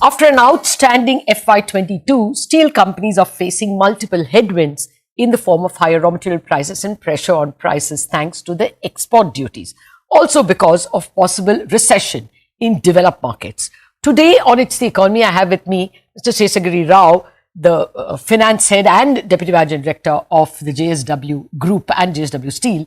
After an outstanding FY22, steel companies are facing multiple headwinds in the form of higher raw material prices and pressure on prices thanks to the export duties. Also because of possible recession in developed markets. Today on It's the Economy, I have with me Mr. Seshagiri Rao, the finance head and deputy managing director of the JSW Group and JSW Steel.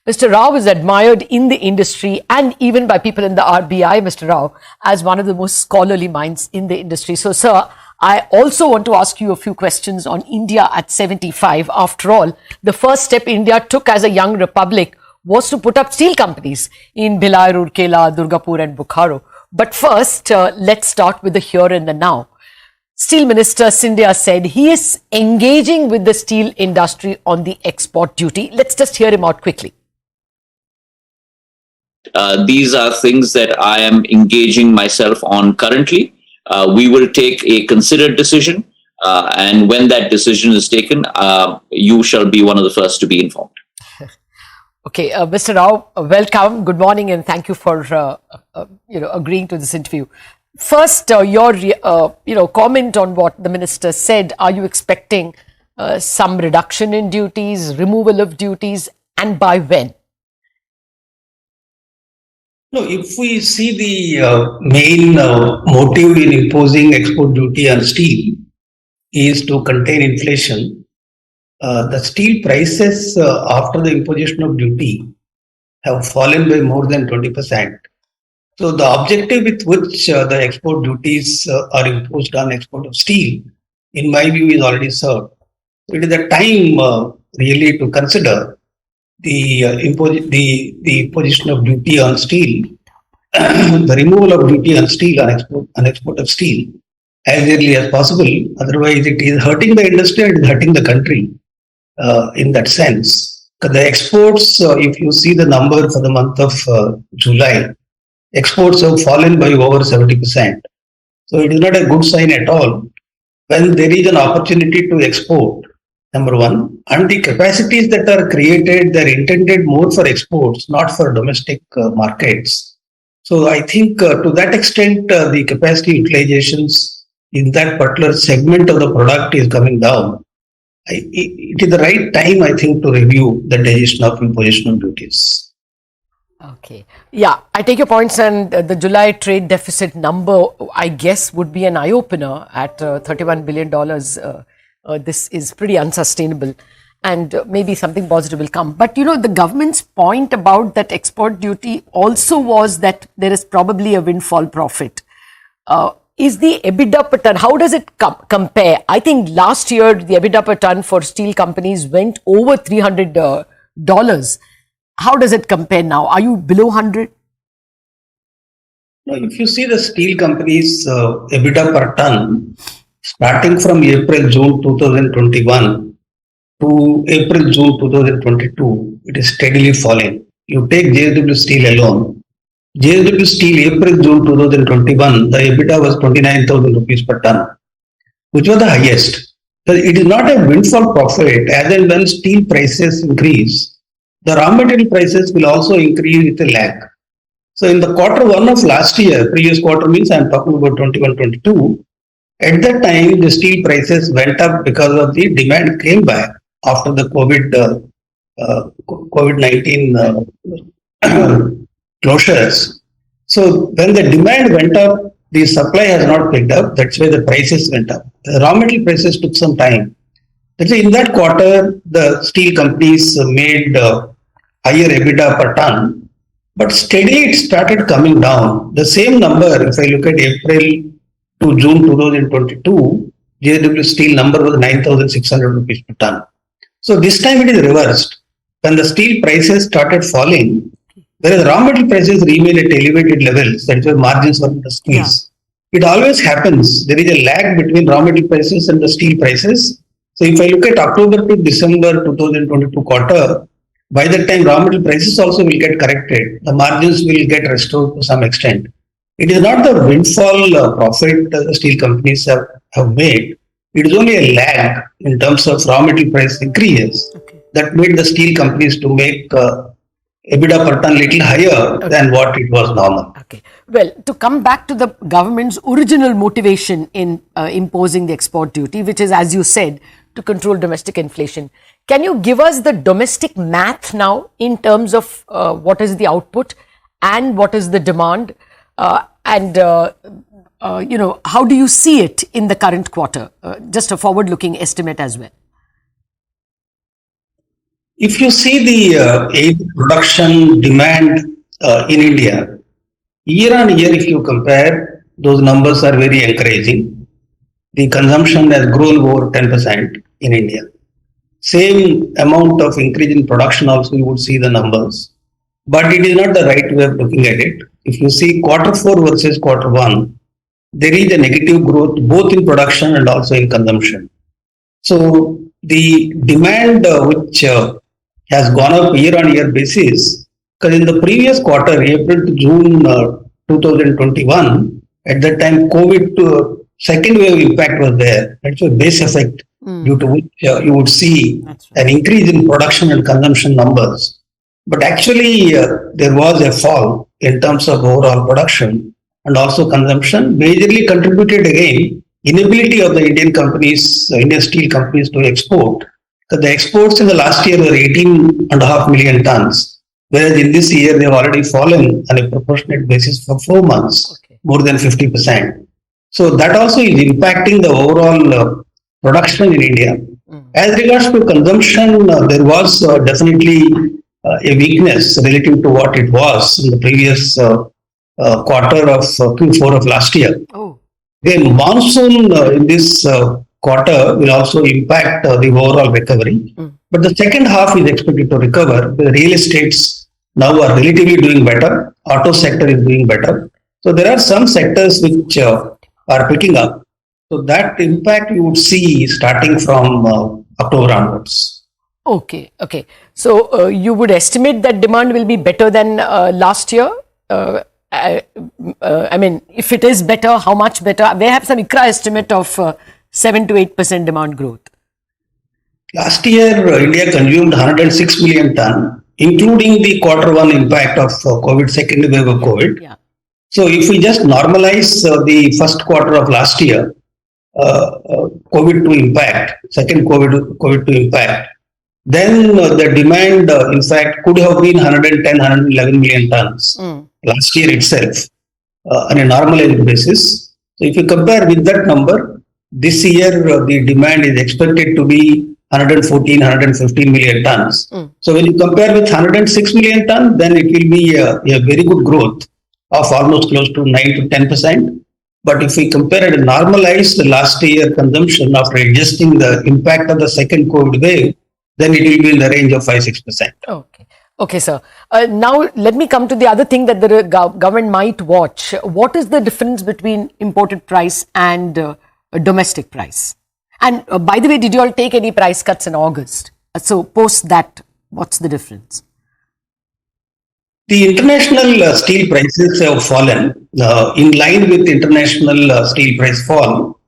Mr. Rao is admired in the industry and even by people in the RBI, Mr. Rao, as one of the most scholarly minds in the industry. So, sir, I also want to ask you a few questions on India at 75. After all, the first step India took as a young republic was to put up steel companies in Bhilai, Rourkela, Durgapur and Bokaro. But first, let's start with the here and the now. Steel Minister Scindia said he is engaging with the steel industry on the export duty. Let's just hear him out quickly. These are things that I am engaging myself on currently. We will take a considered decision, and when that decision is taken, you shall be one of the first to be informed. Okay, Mr. Rao, welcome, good morning, and thank you for agreeing to this interview. First, your comment on what the minister said. Are you expecting some reduction in duties, removal of duties, and by when? No, if we see the main motive in imposing export duty on steel is to contain inflation, the steel prices after the imposition of duty have fallen by more than 20%. So the objective with which the export duties are imposed on export of steel, in my view, is already served. So it is a time really to consider the imposition of duty on steel, the removal of duty on steel on export of steel as early as possible. Otherwise, it is hurting the industry and it is hurting the country in that sense. Because the exports, if you see the number for the month of July, exports have fallen by over 70%. So it is not a good sign at all when there is an opportunity to export. Number one, and the capacities that are created, they're intended more for exports, not for domestic markets. So I think to that extent, the capacity utilizations in that particular segment of the product is coming down. It is the right time, I think, to review the decision of imposition of duties. Okay. Yeah, I take your points, and the July trade deficit number, I guess, would be an eye-opener at $31 billion. This is pretty unsustainable, and maybe something positive will come. But, you know, the government's point about that export duty also was that there is probably a windfall profit. Is the Ebitda per ton, how does it compare? I think last year, the Ebitda per ton for steel companies went over $300. How does it compare now? Are you below 100? No, if you see the steel companies' Ebitda per ton, starting from April-June 2021 to April-June 2022, it is steadily falling. You take JSW Steel alone. JSW Steel April-June 2021, the Ebitda was 29,000 rupees per ton, which was the highest. So it is not a windfall profit. As and when steel prices increase, the raw material prices will also increase with a lag. So in the quarter one of last year, previous quarter means I am talking about 21-22, at that time the steel prices went up because of the demand came back after the COVID-19 closures. So when the demand went up, the supply has not picked up. That's why the prices went up. The raw material prices took some time. That's why in that quarter, the steel companies made higher Ebitda per ton, but steadily it started coming down. The same number, if I look at April to June 2022, JSW Steel number was 9,600 rupees per ton. So this time it is reversed. When the steel prices started falling, whereas raw material prices remain at elevated levels, that is why margins were under squeeze. Yeah. It always happens. There is a lag between raw material prices and the steel prices. So if I look at October to December 2022 quarter, by that time raw material prices also will get corrected. The margins will get restored to some extent. It is not the windfall profit the steel companies have made. It is only a lag in terms of raw material price increases that made the steel companies to make EBITDA per ton little higher than what it was normal. Okay. Well, to come back to the government's original motivation in imposing the export duty, which is, as you said, to control domestic inflation. Can you give us the domestic math now in terms of what is the output and what is the demand? How do you see it in the current quarter? Just a forward-looking estimate as well. If you see the production demand in India, year on year, if you compare, those numbers are very encouraging. The consumption has grown over 10% in India. Same amount of increase in production also you would see the numbers. But it is not the right way of looking at it. If you see quarter 4 versus quarter 1, there is a negative growth both in production and also in consumption. So the demand which has gone up year on year basis, because in the previous quarter, April to June 2021, at that time COVID second wave impact was there. That's a base effect due to which you would see an increase in production and consumption numbers. But actually there was a fall in terms of overall production and also consumption, majorly contributed again inability of the Indian companies, Indian steel companies to export. Because the exports in the last year were 18.5 million tons, whereas in this year they have already fallen on a proportionate basis for 4 months, more than 50%. So that also is impacting the overall production in India. As regards to consumption, there was definitely a weakness relative to what it was in the previous quarter of Q4 of last year. Then monsoon in this quarter will also impact the overall recovery. But the second half is expected to recover. The real estates now are relatively doing better. Auto sector is doing better. So there are some sectors which are picking up. So that impact you would see starting from October onwards. Okay. So you would estimate that demand will be better than last year? I mean, if it is better, how much better? We have some ICRA estimate of 7 to 8% demand growth. Last year, India consumed 106 million ton, including the quarter 1 impact of COVID, second wave of COVID. Yeah. So if we just normalize the first quarter of last year, COVID to impact, second COVID to impact, then the demand, in fact, could have been 110, 111 million tons last year itself on a normalized basis. So if you compare with that number, this year the demand is expected to be 114, 115 million tons. So when you compare with 106 million tons, then it will be a very good growth of almost close to 9 to 10%. But if we compare it normalized last year consumption after adjusting the impact of the second COVID wave, then it will be in the range of 5-6%. Okay, sir. Now let me come to the other thing that the government might watch. What is the difference between imported price and domestic price? And by the way, did you all take any price cuts in August? So post that, what's the difference? The international steel prices have fallen in line with international steel price fall.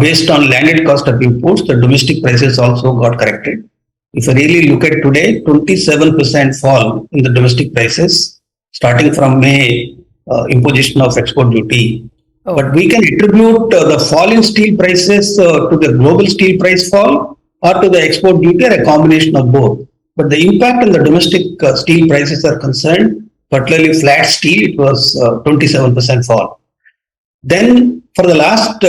Based on landed cost of imports, the domestic prices also got corrected. If I really look at today, 27% fall in the domestic prices, starting from May imposition of export duty. But we can attribute the fall in steel prices to the global steel price fall or to the export duty, or a combination of both. But the impact on the domestic steel prices are concerned, particularly flat steel, it was 27% fall. Then for the last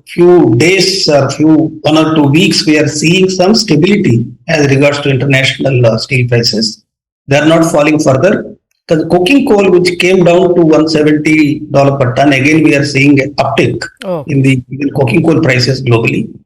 few days or 1 or 2 weeks, we are seeing some stability as regards to international steel prices. They are not falling further. Because coking coal, which came down to $170 per ton, again we are seeing an uptick in the coking coal prices globally.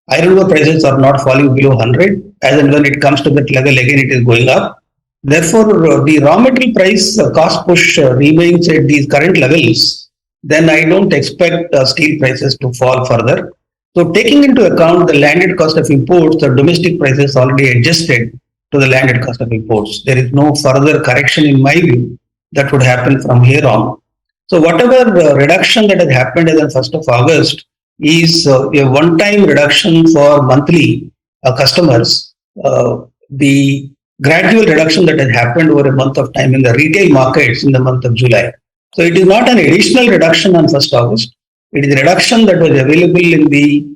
Iron ore prices are not falling below 100. As and when it comes to that level, again it is going up. Therefore, the raw material price cost push remains at these current levels. Then I don't expect steel prices to fall further. So taking into account the landed cost of imports, the domestic prices already adjusted to the landed cost of imports. There is no further correction in my view that would happen from here on. So whatever reduction that has happened as on 1st of August is a one-time reduction for monthly customers. The gradual reduction that has happened over a month of time in the retail markets in the month of July. So it is not an additional reduction on 1st August. It is a reduction that was available in the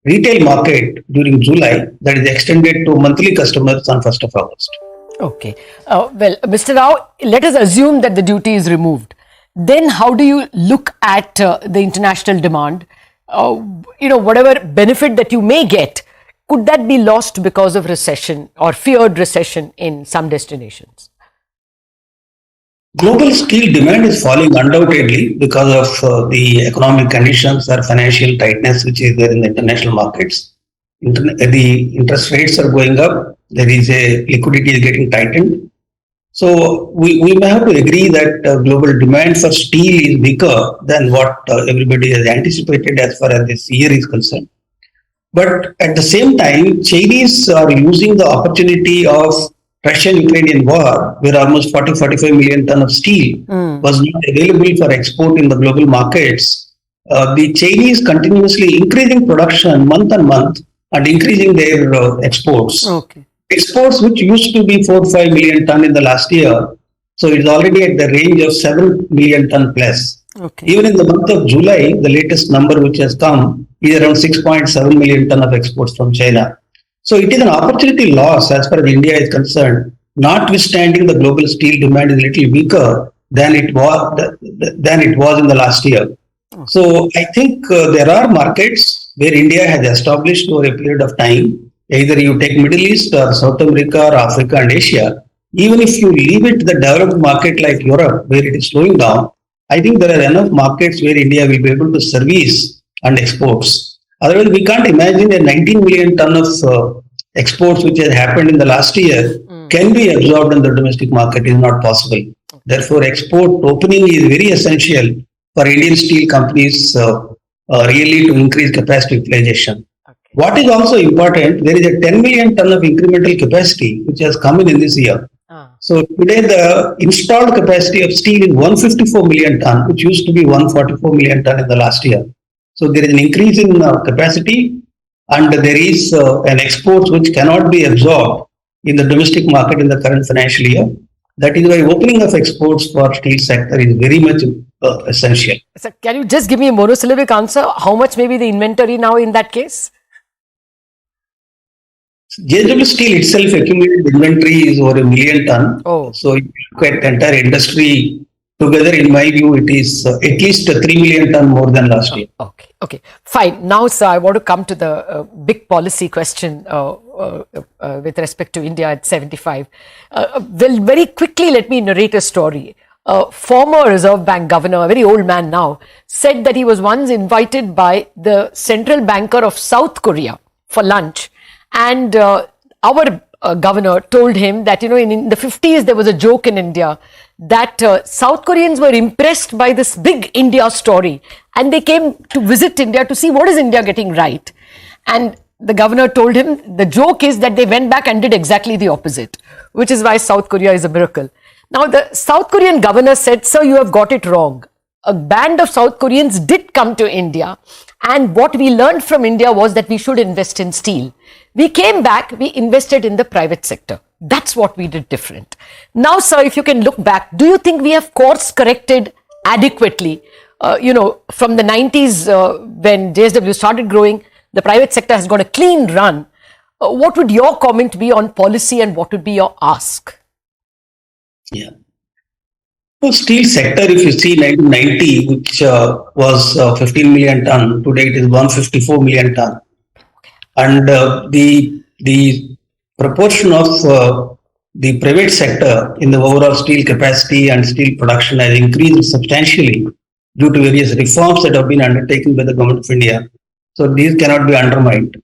retail market during July that is extended to monthly customers on 1st of August. Okay. Well, Mr. Rao, let us assume that the duty is removed. Then how do you look at the international demand? Whatever benefit that you may get, could that be lost because of recession or feared recession in some destinations? Global steel demand is falling undoubtedly because of the economic conditions or financial tightness which is there in the international markets. The interest rates are going up. There is a liquidity is getting tightened. So we may have to agree that global demand for steel is weaker than what everybody has anticipated as far as this year is concerned. But at the same time, Chinese are using the opportunity of Russian-Ukrainian war, where almost 40-45 million ton of steel was not available for export in the global markets. The Chinese continuously increasing production month on month and increasing their exports. Okay. Exports, which used to be 4-5 million ton in the last year, so it's already at the range of 7 million ton plus. Okay. Even in the month of July, the latest number which has come is around 6.7 million ton of exports from China. So it is an opportunity loss as far as India is concerned, notwithstanding the global steel demand is a little weaker than it was in the last year. So I think there are markets where India has established over a period of time. Either you take Middle East or South America or Africa and Asia. Even if you leave it to the developed market like Europe, where it is slowing down, I think there are enough markets where India will be able to service and exports. Otherwise, we can't imagine a 19 million ton of exports which has happened in the last year can be absorbed in the domestic market. Is not possible. Therefore, export opening is very essential for Indian steel companies really to increase capacity utilization. What is also important, there is a 10 million ton of incremental capacity which has come in this year. So today the installed capacity of steel is 154 million ton, which used to be 144 million ton in the last year. So there is an increase in capacity, and there is an export which cannot be absorbed in the domestic market in the current financial year. That is why opening of exports for steel sector is very much essential. Sir, can you just give me a monosyllabic answer? How much may be the inventory now in that case? JSW Steel itself accumulated inventory is over 1 million ton. Oh. So if you look at the entire industry together, in my view, it is at least 3 million ton more than last year. Okay, fine. Now, sir, I want to come to the big policy question with respect to India at 75. Well, very quickly, let me narrate a story. Former Reserve Bank governor, a very old man now, said that he was once invited by the central banker of South Korea for lunch. And our governor told him that, in the 50s, there was a joke in India that South Koreans were impressed by this big India story. And they came to visit India to see what is India getting right. And the governor told him the joke is that they went back and did exactly the opposite, which is why South Korea is a miracle. Now, the South Korean governor said, sir, you have got it wrong. A band of South Koreans did come to India. And what we learned from India was that we should invest in steel. We came back, we invested in the private sector. That's what we did different. Now, sir, if you can look back, do you think we have course corrected adequately? From the 90s when JSW started growing, the private sector has got a clean run. What would your comment be on policy and what would be your ask? Yeah. So steel sector, if you see 1990, which was 15 million ton, today it is 154 million ton. And the proportion of the private sector in the overall steel capacity and steel production has increased substantially due to various reforms that have been undertaken by the government of India. So these cannot be undermined.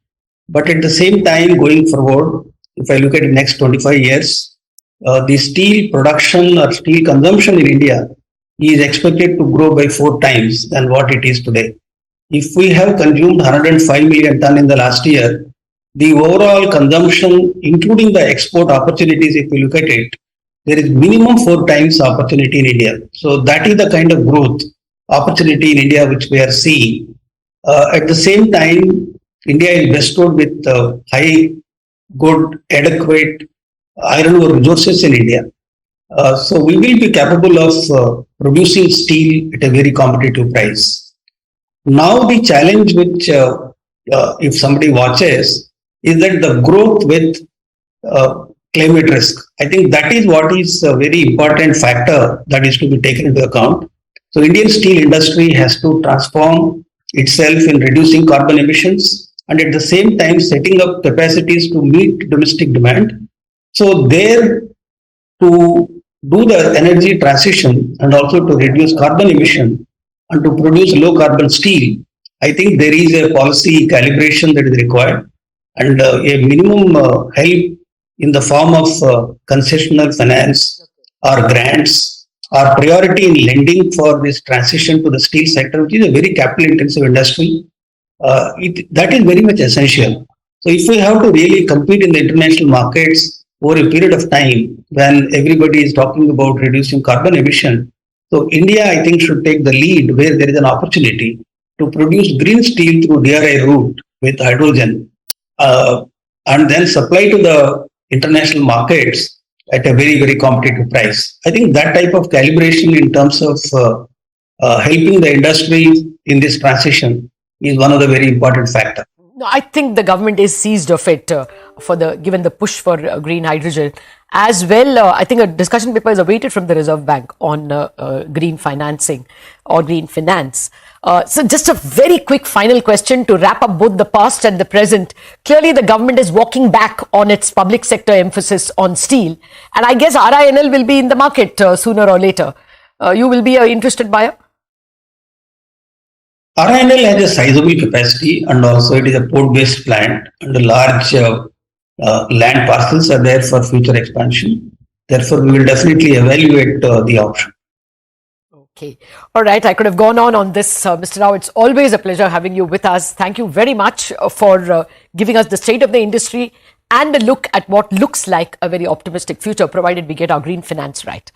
But at the same time, going forward, if I look at the next 25 years, the steel production or steel consumption in India is expected to grow by 4 times than what it is today. If we have consumed 105 million ton in the last year, the overall consumption, including the export opportunities, if we look at it, there is minimum 4 times opportunity in India. So that is the kind of growth opportunity in India which we are seeing. At the same time, India is bestowed with high, good, adequate iron ore resources in India. So we will be capable of producing steel at a very competitive price. Now the challenge which if somebody watches is that the growth with climate risk. I think that is what is a very important factor that is to be taken into account. So Indian steel industry has to transform itself in reducing carbon emissions and at the same time setting up capacities to meet domestic demand. So there to do the energy transition and also to reduce carbon emission and to produce low carbon steel, I think there is a policy calibration that is required and a minimum help in the form of concessional finance or grants or priority in lending for this transition to the steel sector, which is a very capital intensive industry. That is very much essential. So if we have to really compete in the international markets over a period of time when everybody is talking about reducing carbon emission, so India, I think, should take the lead where there is an opportunity to produce green steel through DRI route with hydrogen and then supply to the international markets at a very, very competitive price. I think that type of calibration in terms of helping the industry in this transition is one of the very important factors. No, I think the government is seized of it given the push for green hydrogen. As well, I think a discussion paper is awaited from the Reserve Bank on green financing or green finance. So just a very quick final question to wrap up both the past and the present. Clearly, the government is walking back on its public sector emphasis on steel. And I guess RINL will be in the market sooner or later. You will be an interested buyer? RINL has a sizable capacity and also it is a port-based plant and a large land parcels are there for future expansion. Therefore, we will definitely evaluate the option. Okay. All right. I could have gone on this, Mr. Rao. It's always a pleasure having you with us. Thank you very much for giving us the state of the industry and a look at what looks like a very optimistic future, provided we get our green finance right.